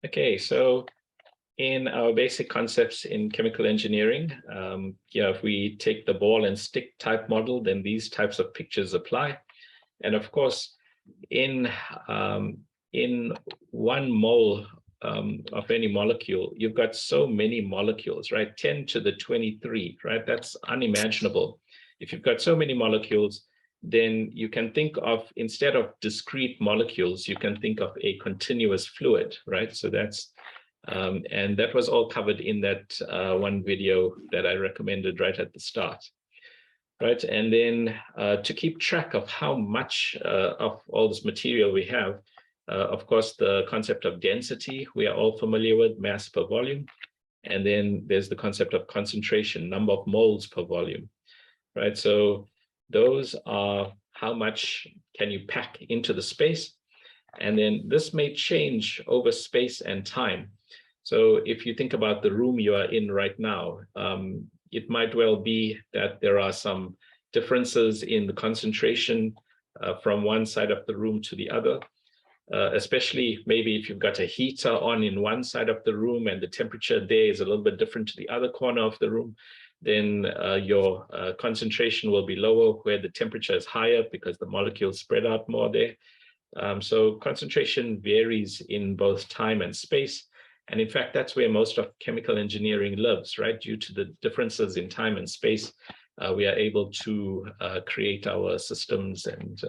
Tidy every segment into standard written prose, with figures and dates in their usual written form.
Okay, so in our basic concepts in chemical engineering, if we take the ball and stick type model, then these types of pictures apply. And of course, in 1 mole of any molecule, you've got so many molecules, right? 10 to the 23, right? That's unimaginable. If you've got so many molecules, then you can think of, instead of discrete molecules, you can think of a continuous fluid, right? So that's, and that was all covered in that one video that I recommended right at the start. Right, and then to keep track of how much of all this material we have, of course, the concept of density, we are all familiar with, mass per volume. And then there's the concept of concentration, number of moles per volume, right? So those are how much can you pack into the space. And then this may change over space and time. So if you think about the room you are in right now, it might well be that there are some differences in the concentration from one side of the room to the other, especially maybe if you've got a heater on in one side of the room and the temperature there is a little bit different to the other corner of the room, then your concentration will be lower where the temperature is higher because the molecules spread out more there. So concentration varies in both time and space. And in fact, that's where most of chemical engineering lives, right? Due to the differences in time and space, we are able to create our systems, and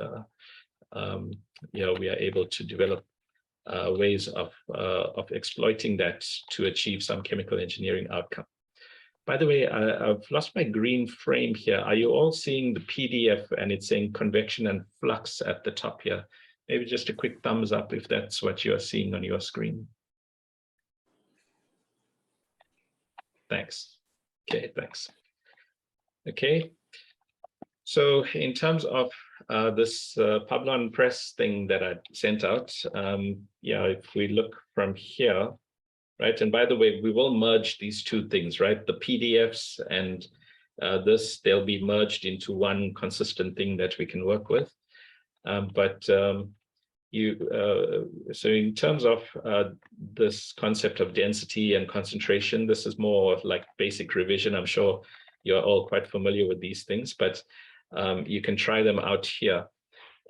we are able to develop ways of exploiting that to achieve some chemical engineering outcome. By the way, I've lost my green frame here. Are you all seeing the PDF and it's saying convection and flux at the top here? Maybe just a quick thumbs up if that's what you're seeing on your screen. Thanks. Okay, thanks. Okay, so in terms of this Pablon Press thing that I sent out, if we look from here, right, and by the way, we will merge these two things, right? The PDFs and this, they'll be merged into one consistent thing that we can work with. So in terms of this concept of density and concentration, this is more like basic revision. I'm sure you're all quite familiar with these things, but you can try them out here.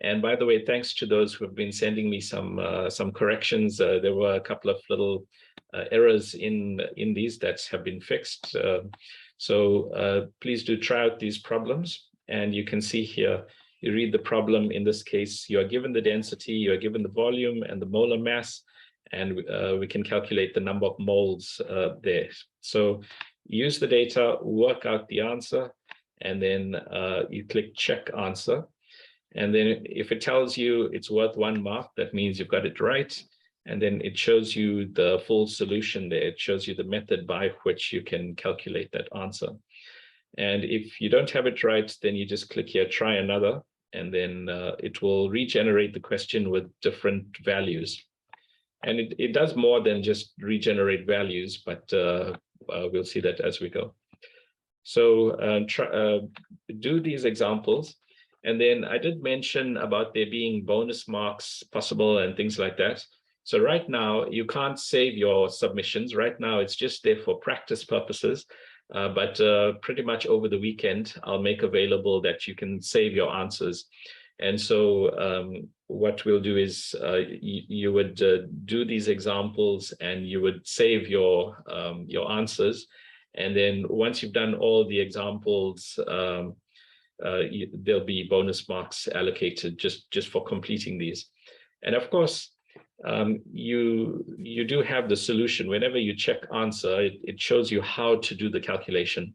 And by the way, thanks to those who have been sending me some corrections. There were a couple of little errors in these that have been fixed. So please do try out these problems. And you can see here, you read the problem. In this case, you are given the density, you are given the volume and the molar mass, and we can calculate the number of moles there. So use the data, work out the answer, and then you click check answer. And then if it tells you it's worth 1 mark, that means you've got it right. And then it shows you the full solution there. It shows you the method by which you can calculate that answer. And if you don't have it right, then you just click here, try another, and then it will regenerate the question with different values. And it does more than just regenerate values, but we'll see that as we go. So do these examples. And then I did mention about there being bonus marks possible and things like that. So right now, you can't save your submissions. Right now, it's just there for practice purposes. But pretty much over the weekend, I'll make available that you can save your answers. And so what we'll do is you would do these examples and you would save your answers. And then once you've done all the examples, there'll be bonus marks allocated just for completing these. And of course, you do have the solution. Whenever you check answer, it shows you how to do the calculation,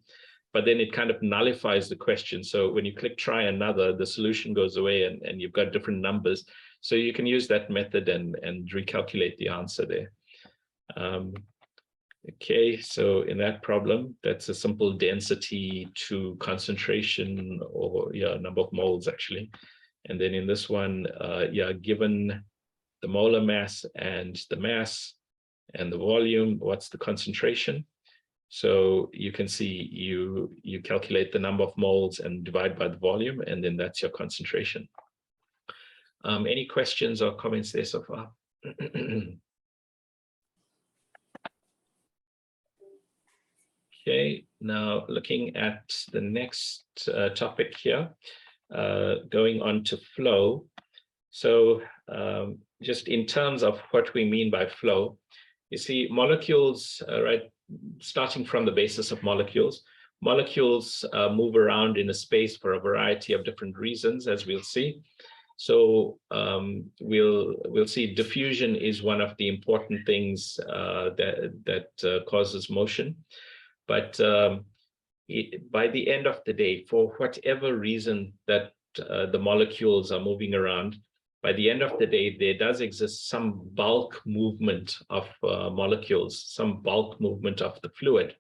but then it kind of nullifies the question. So when you click try another, the solution goes away and you've got different numbers. So you can use that method and recalculate the answer there. Okay, so in that problem, that's a simple density to concentration, or number of moles actually. And then in this one, given the molar mass and the volume, what's the concentration? So you can see you calculate the number of moles and divide by the volume, and then that's your concentration. Any questions or comments there so far? Okay, now looking at the next topic here, going on to flow. So just in terms of what we mean by flow, you see molecules, right, starting from the basis of molecules, molecules move around in a space for a variety of different reasons, as we'll see. So we'll see diffusion is one of the important things that causes motion. But by the end of the day, for whatever reason that the molecules are moving around, by the end of the day, there does exist some bulk movement of molecules, some bulk movement of the fluid.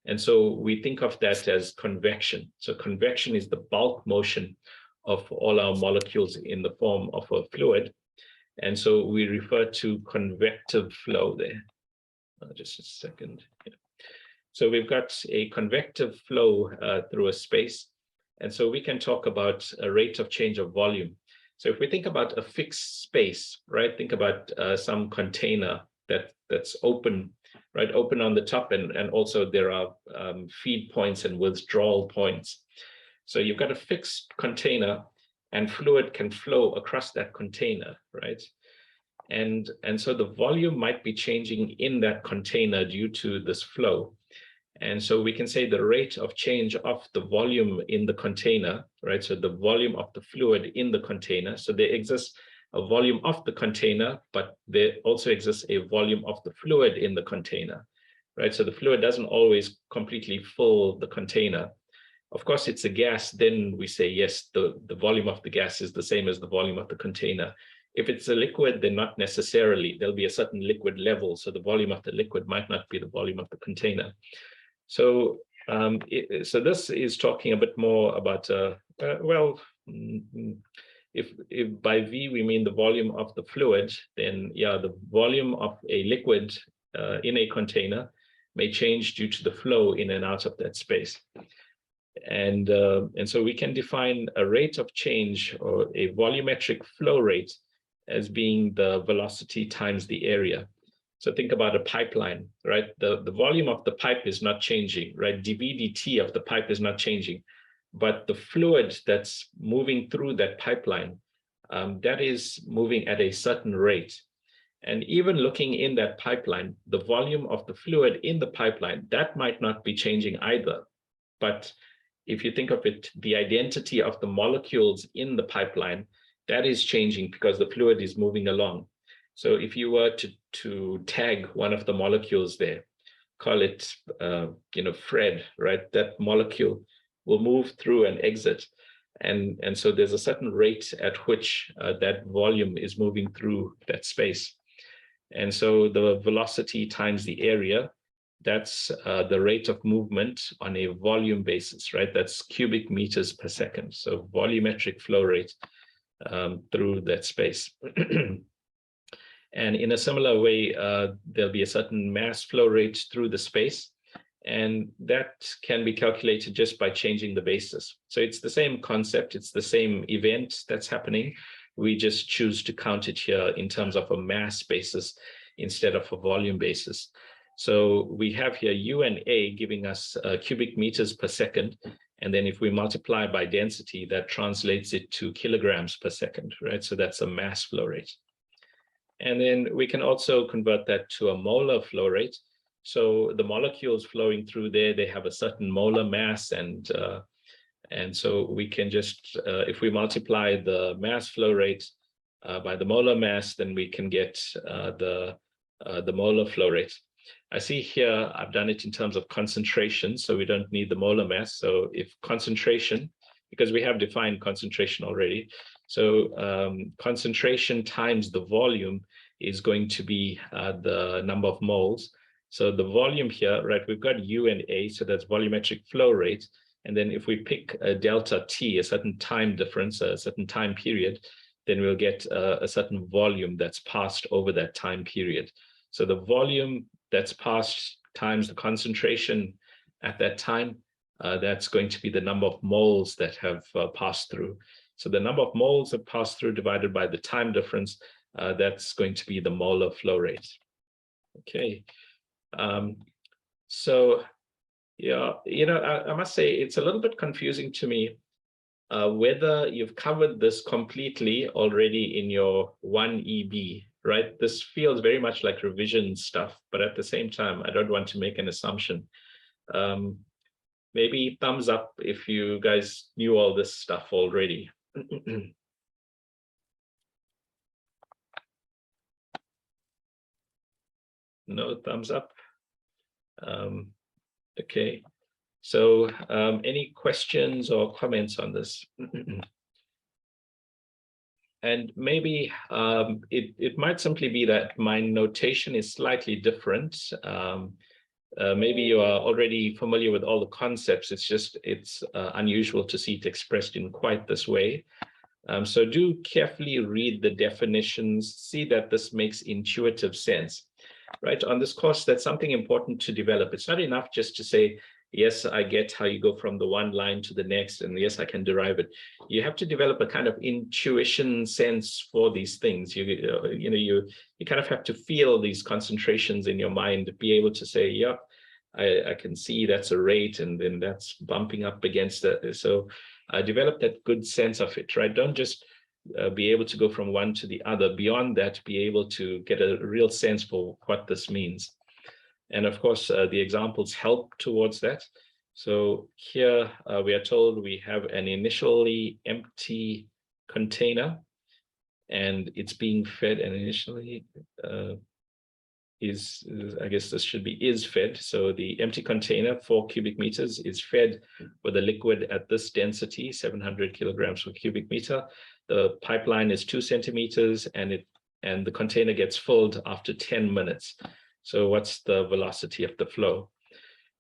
And so we think of that as convection. So convection is the bulk motion of all our molecules in the form of a fluid. And so we refer to convective flow there. Just a second. Yeah. So we've got a convective flow through a space. And so we can talk about a rate of change of volume. So if we think about a fixed space, right, think about some container that's open, right, open on the top, and also there are feed points and withdrawal points. So you've got a fixed container and fluid can flow across that container, right? And so the volume might be changing in that container due to this flow. And so we can say the rate of change of the volume in the container, right? So the volume of the fluid in the container. So there exists a volume of the container, but there also exists a volume of the fluid in the container, right? So the fluid doesn't always completely fill the container. Of course, it's a gas, then we say, yes, the volume of the gas is the same as the volume of the container. If it's a liquid, then not necessarily. There'll be a certain liquid level, so the volume of the liquid might not be the volume of the container. So, so this is talking a bit more about, if by V we mean the volume of the fluid, then yeah, the volume of a liquid in a container may change due to the flow in and out of that space. And so we can define a rate of change or a volumetric flow rate as being the velocity times the area. So think about a pipeline, right? The volume of the pipe is not changing, right? dV dt of the pipe is not changing, but the fluid that's moving through that pipeline, that is moving at a certain rate. And even looking in that pipeline, the volume of the fluid in the pipeline, that might not be changing either. But if you think of it, the identity of the molecules in the pipeline, that is changing because the fluid is moving along. So if you were to tag one of the molecules there, call it, Fred, right? That molecule will move through and exit. And so there's a certain rate at which that volume is moving through that space. And so the velocity times the area, that's the rate of movement on a volume basis, right? That's cubic meters per second. So volumetric flow rate through that space. And in a similar way, there'll be a certain mass flow rate through the space, and that can be calculated just by changing the basis. So it's the same concept, it's the same event that's happening. We just choose to count it here in terms of a mass basis instead of a volume basis. So we have here U and A giving us cubic meters per second. And then if we multiply by density, that translates it to kilograms per second, right? So that's a mass flow rate. And then we can also convert that to a molar flow rate. So the molecules flowing through there, they have a certain molar mass. And so we can just, if we multiply the mass flow rate by the molar mass, then we can get the molar flow rate. I see here, I've done it in terms of concentration, so we don't need the molar mass. So if concentration, because we have defined concentration already, so concentration times the volume is going to be the number of moles. So the volume here, right, we've got U and A, so that's volumetric flow rate. And then if we pick a delta T, a certain time difference, a certain time period, then we'll get a certain volume that's passed over that time period. So the volume that's passed times the concentration at that time, that's going to be the number of moles that have passed through. So the number of moles that pass through divided by the time difference, that's going to be the molar flow rate. Okay. So Yeah, I must say it's a little bit confusing to me whether you've covered this completely already in your 1EB, right? This feels very much like revision stuff, but at the same time, I don't want to make an assumption. Maybe thumbs up if you guys knew all this stuff already. No thumbs up. Okay. So any questions or comments on this? And maybe it might simply be that my notation is slightly different. Maybe you are already familiar with all the concepts. It's unusual to see it expressed in quite this way. So do carefully read the definitions, see that this makes intuitive sense. Right, on this course, that's something important to develop. It's not enough just to say, yes, I get how you go from the one line to the next, and yes, I can derive it. You have to develop a kind of intuition sense for these things. You kind of have to feel these concentrations in your mind, be able to say, yeah, I can see that's a rate, and then that's bumping up against that. So develop that good sense of it, right? Don't just be able to go from one to the other. Beyond that, be able to get a real sense for what this means. And of course, the examples help towards that. So here we are told we have an initially empty container, and it's being fed, and initially I guess this should be is fed. So the empty container, 4 cubic meters, is fed with a liquid at this density, 700 kilograms per cubic meter. The pipeline is 2 centimeters, and the container gets filled after 10 minutes. So what's the velocity of the flow?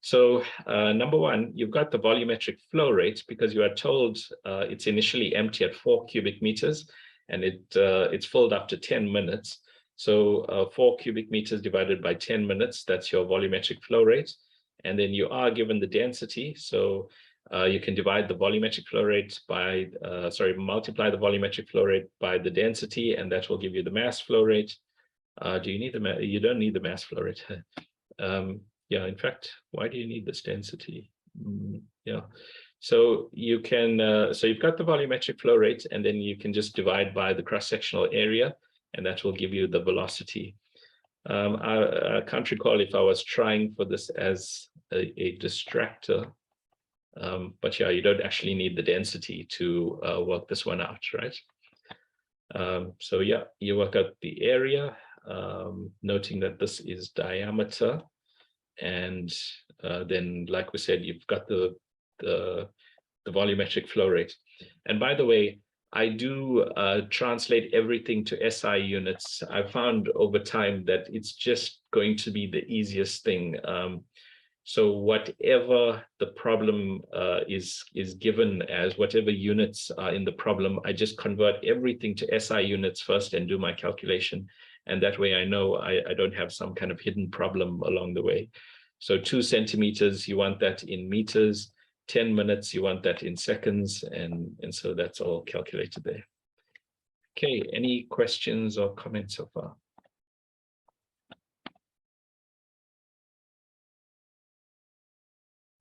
So number one, you've got the volumetric flow rate because you are told it's initially empty at 4 cubic meters, and it's filled after 10 minutes. So 4 cubic meters divided by 10 minutes, that's your volumetric flow rate. And then you are given the density. So you can divide the volumetric flow rate by, multiply the volumetric flow rate by the density, and that will give you the mass flow rate. Do you need you don't need the mass flow rate. Yeah, in fact, why do you need this density? Yeah. So you can, so you've got the volumetric flow rate, and then you can just divide by the cross-sectional area, and that will give you the velocity. I can't recall if I was trying for this as a distractor, but yeah, you don't actually need the density to work this one out, right? So yeah, you work out the area, noting that this is diameter, and then, like we said, you've got the volumetric flow rate. And by the way, I do translate everything to SI units. I found over time that it's just going to be the easiest thing. So whatever the problem is given as, whatever units are in the problem, I just convert everything to SI units first and do my calculation. And that way I know I don't have some kind of hidden problem along the way. So 2 centimeters, you want that in meters. 10 minutes, you want that in seconds, and so that's all calculated there. Okay, any questions or comments so far?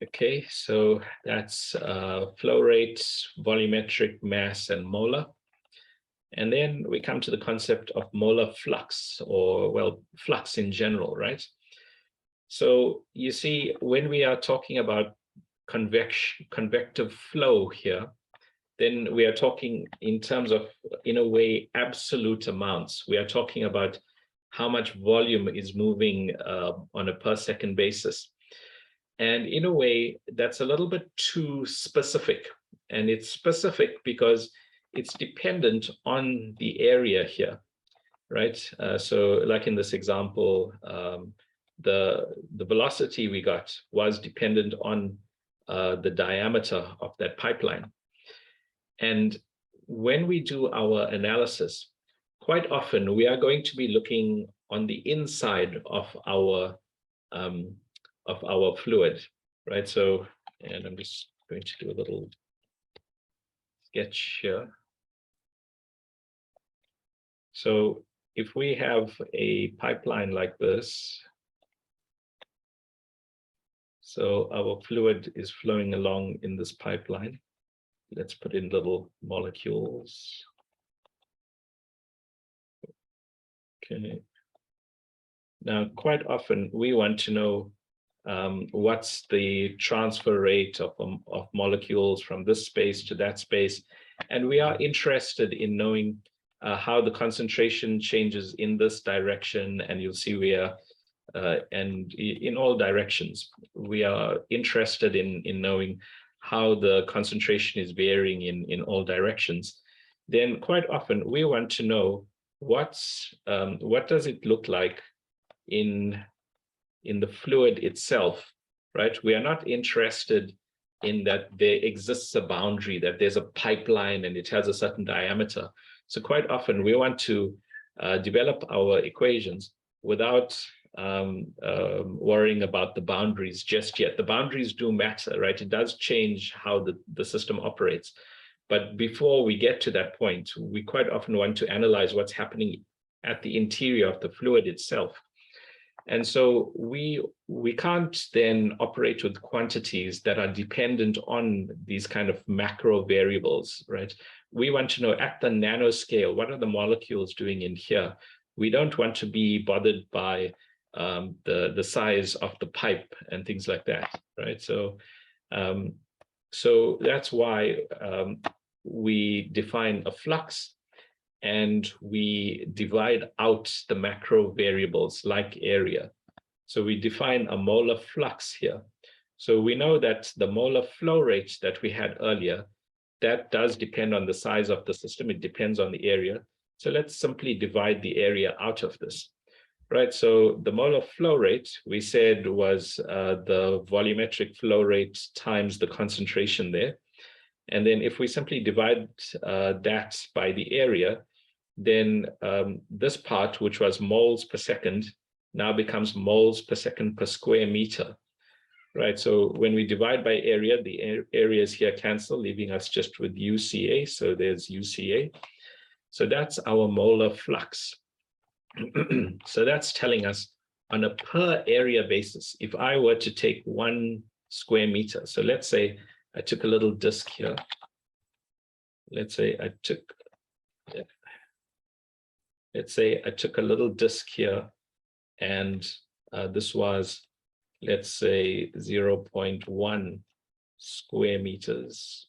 Okay, so that's flow rate, volumetric, mass, and molar. And then we come to the concept of molar flux, or, well, flux in general, right? So you see, when we are talking about convective flow here, then we are talking in terms of, in a way, absolute amounts. We are talking about how much volume is moving on a per second basis. And in a way, that's a little bit too specific. And it's specific because it's dependent on the area here, right? So like in this example, the velocity we got was dependent on the diameter of that pipeline. And when we do our analysis, quite often we are going to be looking on the inside of our fluid, right? So, and I'm just going to do a little sketch here. So if we have a pipeline like this, So our fluid is flowing along in this pipeline. Let's put in little molecules. Okay. Now, quite often we want to know what's the transfer rate of molecules from this space to that space. And we are interested in knowing how the concentration changes in this direction. And you'll see we are, and in all directions, we are interested in knowing how the concentration is varying in all directions. Then quite often we want to know what does it look like in the fluid itself, right? We are not interested in that there exists a boundary, that there's a pipeline and it has a certain diameter. So quite often we want to develop our equations without worrying about the boundaries just yet. The boundaries do matter, right? It does change how the system operates. But before we get to that point, we quite often want to analyze what's happening at the interior of the fluid itself. And so we can't then operate with quantities that are dependent on these kind of macro variables, right? We want to know at the nanoscale, what are the molecules doing in here? We don't want to be bothered by the size of the pipe and things like that, right? So, so that's why we define a flux, and we divide out the macro variables like area. So we define a molar flux here. So we know that the molar flow rate that we had earlier, that does depend on the size of the system. It depends on the area. So let's simply divide the area out of this, right? So the molar flow rate, we said, was the volumetric flow rate times the concentration there. And then if we simply divide that by the area, then this part, which was moles per second, now becomes moles per second per square meter, right? So when we divide by area, the areas here cancel, leaving us just with UCA. So there's UCA. So that's our molar flux. So that's telling us on a per area basis, if I were to take 1 square meter, so let's say I took a little disc here. Let's say I took a little disc here, and this was, let's say, 0.1 square meters.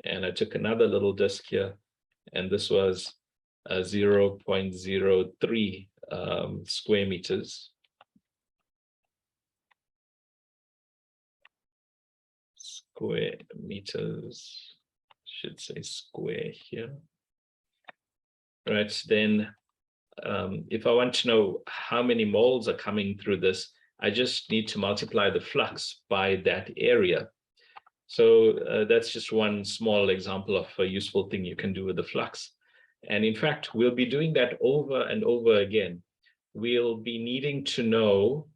And I took another little disc here, and this was 0.03 square meters. Square meters, should say square here. Right, then if I want to know how many moles are coming through this, I just need to multiply the flux by that area. So that's just one small example of a useful thing you can do with the flux. And in fact, we'll be doing that over and over again. We'll be needing to know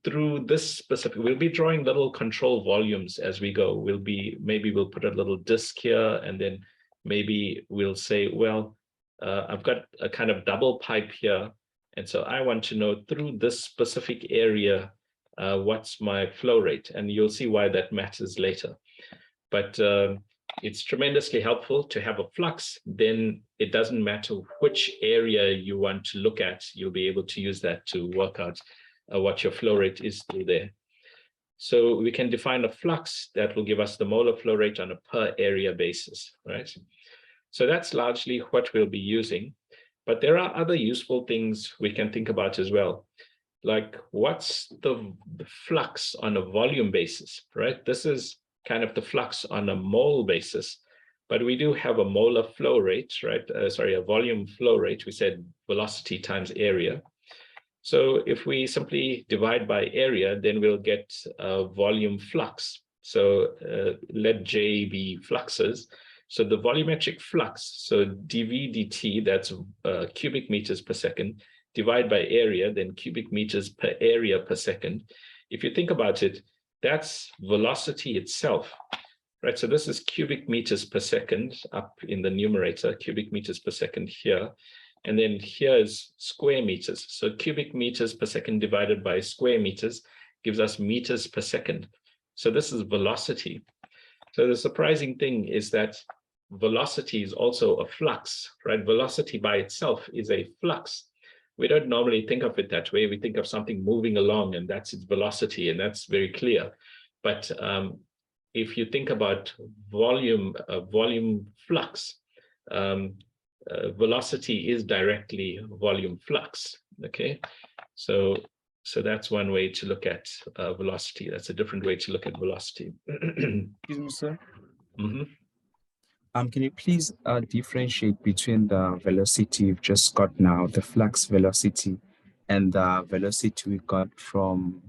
through this specific, we'll be drawing little control volumes as we go. Maybe we'll put a little disc here, and then maybe we'll say, well, I've got a kind of double pipe here. And so I want to know through this specific area, what's my flow rate? And you'll see why that matters later. But it's tremendously helpful to have a flux. Then it doesn't matter which area you want to look at, you'll be able to use that to work out what your flow rate is through there. So we can define a flux that will give us the molar flow rate on a per area basis, right? So that's largely what we'll be using. But there are other useful things we can think about as well. Like, what's the flux on a volume basis, right? This is kind of the flux on a mole basis, but we do have a molar flow rate, right? A volume flow rate. We said velocity times area. So if we simply divide by area, then we'll get a volume flux. So let J be fluxes. So the volumetric flux, so dV dt, that's cubic meters per second, divide by area, then cubic meters per area per second. If you think about it, that's velocity itself, right? So this is cubic meters per second up in the numerator, cubic meters per second here. And then here is square meters. So cubic meters per second divided by square meters. gives us meters per second. So this is velocity. So the surprising thing is that velocity is also a flux, right? Velocity by itself is a flux. We don't normally think of it that way. We think of something moving along and that's its velocity, and that's very clear. But if you think about volume flux, velocity is directly volume flux, okay? So that's one way to look at velocity. That's a different way to look at velocity. Excuse me, sir. Mm-hmm. Can you please differentiate between the velocity you've just got now, the flux velocity, and the velocity we got from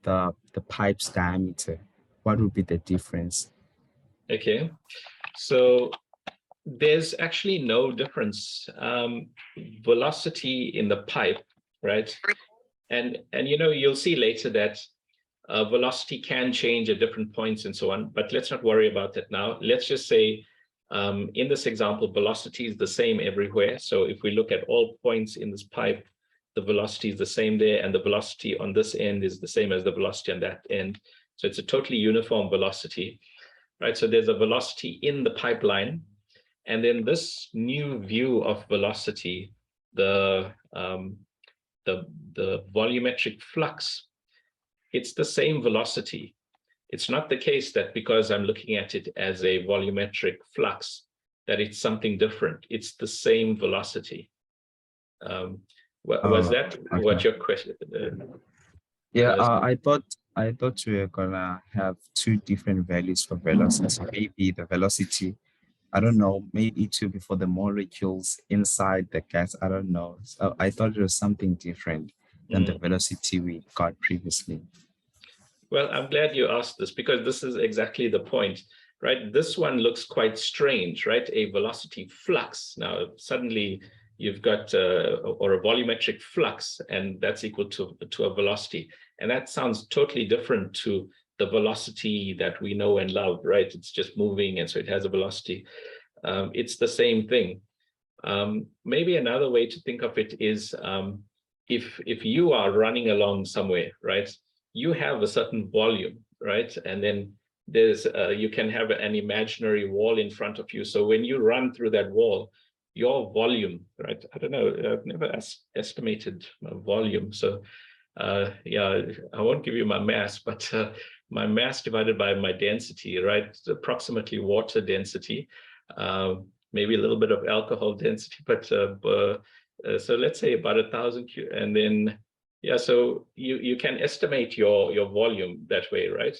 the pipe's diameter? What would be the difference? Okay, so there's actually no difference. Velocity in the pipe, right? And you know, you'll see later that velocity can change at different points and so on, but let's not worry about that now. Let's just say in this example, velocity is the same everywhere. So if we look at all points in this pipe, the velocity is the same there, and the velocity on this end is the same as the velocity on that end. So it's a totally uniform velocity, right? So there's a velocity in the pipeline. And then this new view of velocity, the volumetric flux, it's the same velocity. It's not the case that because I'm looking at it as a volumetric flux, that it's something different. It's the same velocity. Was that Okay. what your question? Yeah, I thought we were gonna have two different values for velocity. Maybe the velocity, I don't know, maybe it will be for the molecules inside the gas. I don't know. So I thought it was something different than the velocity we got previously. Well, I'm glad you asked this, because this is exactly the point, right? This one looks quite strange, right? A velocity flux. Now, suddenly you've got or a volumetric flux, and that's equal to a velocity. And that sounds totally different to the velocity that we know and love, right? It's just moving, and so it has a velocity. It's the same thing. Maybe another way to think of it is if you are running along somewhere, right? You have a certain volume, right? And then there's you can have an imaginary wall in front of you. So when you run through that wall, your volume, right? I don't know, I've never estimated volume. So yeah, I won't give you my mass, but my mass divided by my density, right? It's approximately water density, maybe a little bit of alcohol density, but so let's say about 1,000, and then yeah, so you can estimate your volume that way, right?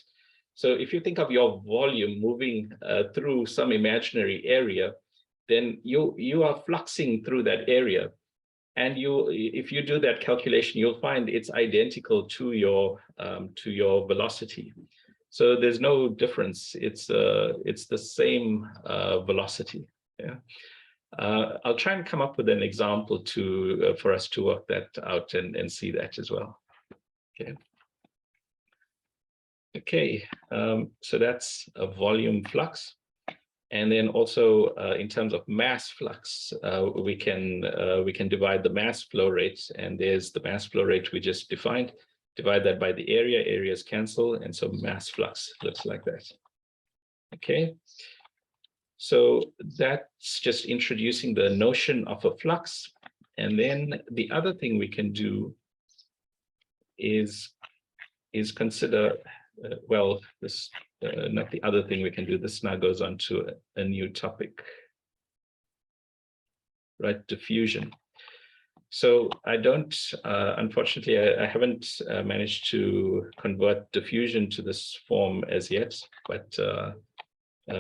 So if you think of your volume moving through some imaginary area, then you are fluxing through that area, and if you do that calculation, you'll find it's identical to your velocity. So there's no difference. It's the same velocity. Yeah. I'll try and come up with an example to for us to work that out and see that as well. Okay. Okay. So that's a volume flux, and then also in terms of mass flux, we can divide the mass flow rate, and there's the mass flow rate we just defined. Divide that by the area. Areas cancel, and so mass flux looks like that. Okay. So that's just introducing the notion of a flux. And then the other thing we can do is consider, well, this, not the other thing we can do, this now goes on to a new topic, right? Diffusion. So I don't, unfortunately, I haven't managed to convert diffusion to this form as yet, but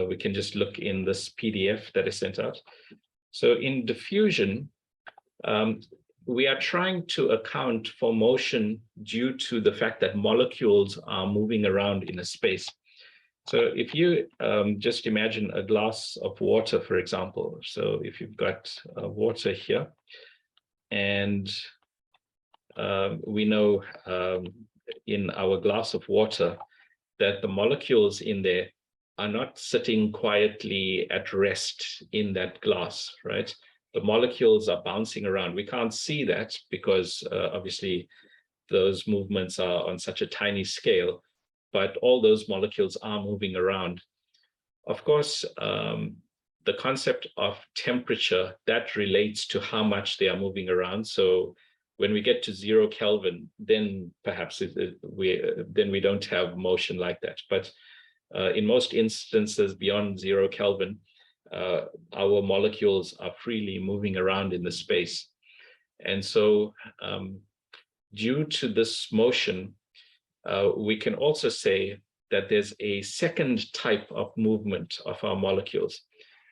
we can just look in this PDF that I sent out. So in diffusion, we are trying to account for motion due to the fact that molecules are moving around in a space. So if you just imagine a glass of water, for example, so if you've got water here, and we know in our glass of water that the molecules in there are not sitting quietly at rest in that glass, right? The molecules are bouncing around. We can't see that because obviously those movements are on such a tiny scale, but all those molecules are moving around. Of course, the concept of temperature, that relates to how much they are moving around. So when we get to 0 Kelvin, then perhaps we don't have motion like that. But in most instances beyond 0 Kelvin, our molecules are freely moving around in the space. And so due to this motion, we can also say that there's a second type of movement of our molecules.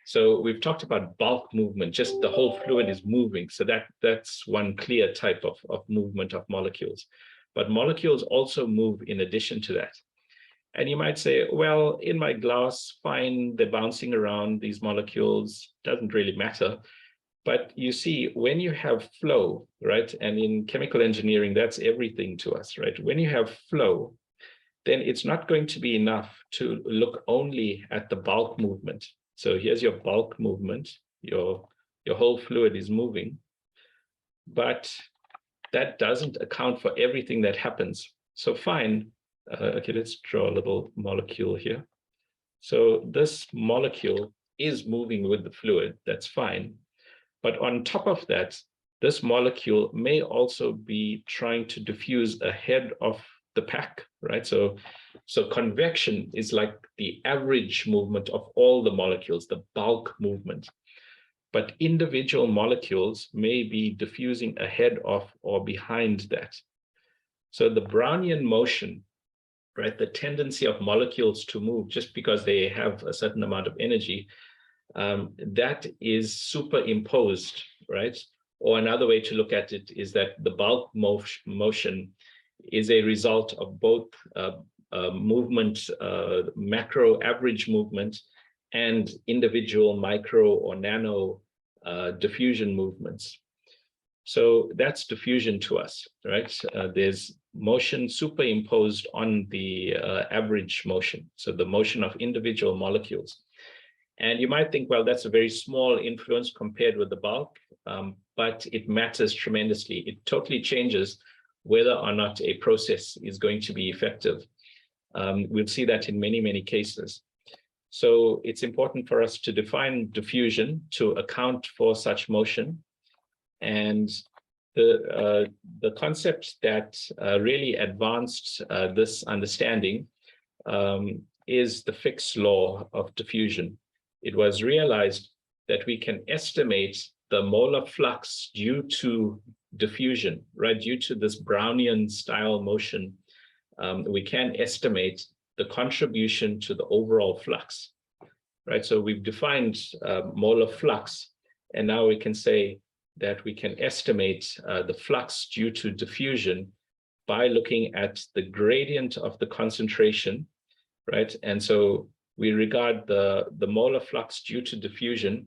So we've talked about bulk movement, just the whole fluid is moving. So that's one clear type of movement of molecules. But molecules also move in addition to that. And you might say, well, in my glass, fine, they're bouncing around, these molecules, doesn't really matter. But you see, when you have flow, right, and in chemical engineering, that's everything to us, right? When you have flow, then it's not going to be enough to look only at the bulk movement. So here's your bulk movement, your whole fluid is moving, but that doesn't account for everything that happens. So fine, okay, let's draw a little molecule here. So this molecule is moving with the fluid, that's fine. But on top of that, this molecule may also be trying to diffuse ahead of the pack, right? So convection is like the average movement of all the molecules, the bulk movement. But individual molecules may be diffusing ahead of or behind that. So the Brownian motion, right, the tendency of molecules to move just because they have a certain amount of energy, that is superimposed, right? Or another way to look at it is that the bulk motion is a result of both movement, macro average movement, and individual micro or nano diffusion movements. So that's diffusion to us, right? There's motion superimposed on the average motion, so the motion of individual molecules. And you might think, well, that's a very small influence compared with the bulk, but it matters tremendously. It totally changes whether or not a process is going to be effective. We'll see that in many, many cases. So it's important for us to define diffusion to account for such motion. And the concept that really advanced this understanding is the Fick's law of diffusion. It was realized that we can estimate the molar flux due to diffusion, right? Due to this Brownian style motion, we can estimate the contribution to the overall flux, right? So we've defined molar flux, and now we can say that we can estimate the flux due to diffusion by looking at the gradient of the concentration, right? And so we regard the molar flux due to diffusion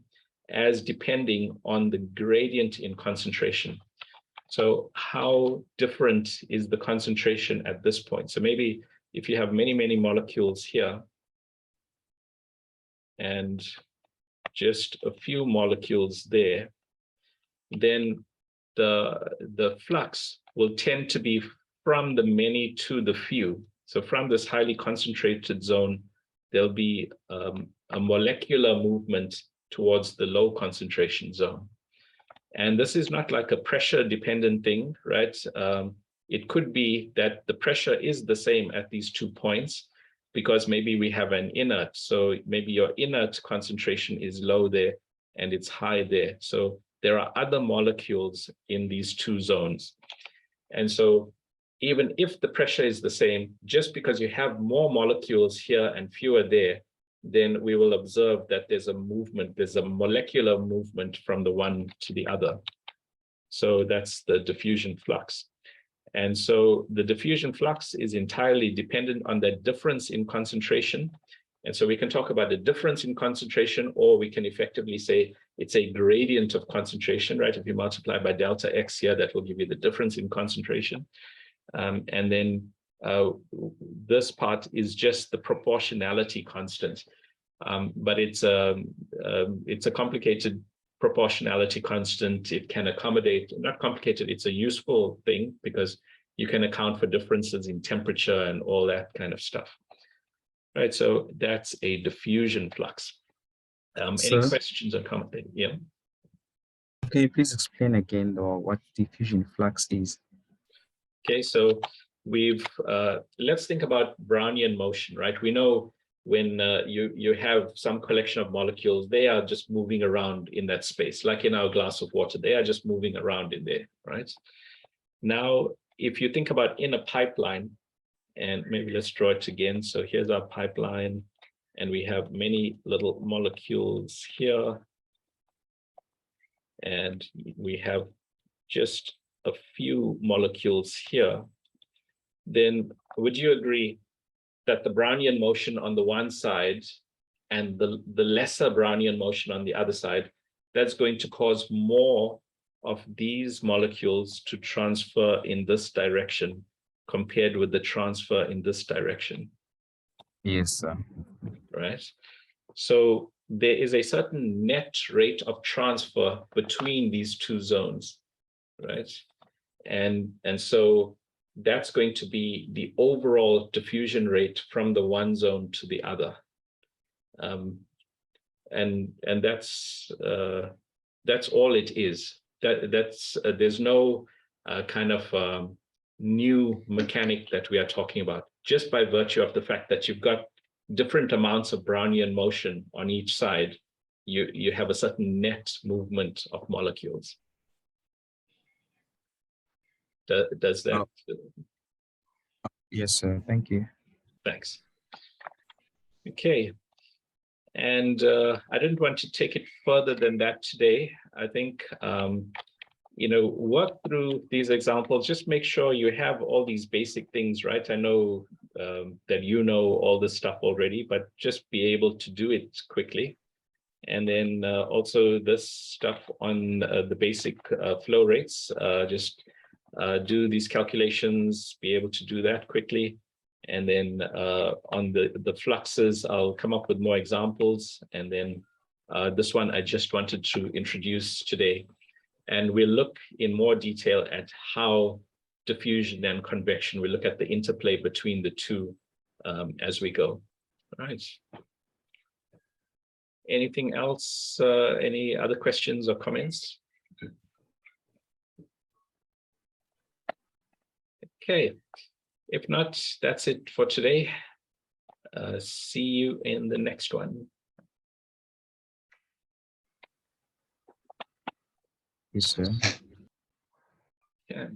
as depending on the gradient in concentration. So how different is the concentration at this point? So maybe if you have many, many molecules here and just a few molecules there, then the flux will tend to be from the many to the few. So from this highly concentrated zone, there'll be a molecular movement towards the low concentration zone. And this is not like a pressure dependent thing, right? It could be that the pressure is the same at these 2 points because maybe we have an inert. So maybe your inert concentration is low there and it's high there. So there are other molecules in these 2 zones. And so even if the pressure is the same, just because you have more molecules here and fewer there, then we will observe that there's a movement, there's a molecular movement from the one to the other. So that's the diffusion flux. And so the diffusion flux is entirely dependent on that difference in concentration. And so we can talk about the difference in concentration, or we can effectively say it's a gradient of concentration, right? If you multiply by delta X here, that will give you the difference in concentration. And then this part is just the proportionality constant, but it's a complicated proportionality constant. It can accommodate, not complicated, it's a useful thing because you can account for differences in temperature and all that kind of stuff. Right, so that's a diffusion flux. Any questions or comments? Yeah. Can you please explain again what diffusion flux is? Okay, so we've let's think about Brownian motion, right? We know when you have some collection of molecules, they are just moving around in that space, like in our glass of water, they are just moving around in there, right? Now, if you think about in a pipeline, and maybe let's draw it again. So here's our pipeline, and we have many little molecules here. And we have just a few molecules here. Then would you agree that the Brownian motion on the one side and the lesser Brownian motion on the other side, that's going to cause more of these molecules to transfer in this direction compared with the transfer in this direction? Yes, sir. Right. So there is a certain net rate of transfer between these two zones, right? And so that's going to be the overall diffusion rate from the one zone to the other. And that's all it is. There's no kind of new mechanic that we are talking about, just by virtue of the fact that you've got different amounts of Brownian motion on each side, you have a certain net movement of molecules. Does that? Yes, sir. Thank you. Thanks. Okay. And I didn't want to take it further than that today. I think, work through these examples, just make sure you have all these basic things, right? I know that you know all this stuff already, but just be able to do it quickly. And then also this stuff on the basic flow rates, just do these calculations, be able to do that quickly. And then on the fluxes, I'll come up with more examples. And then this one I just wanted to introduce today. And we'll look in more detail at how diffusion and convection, we look at the interplay between the two as we go. All right. Anything else? Any other questions or comments? Okay. If not, that's it for today. See you in the next one. Yes, sir. Yeah.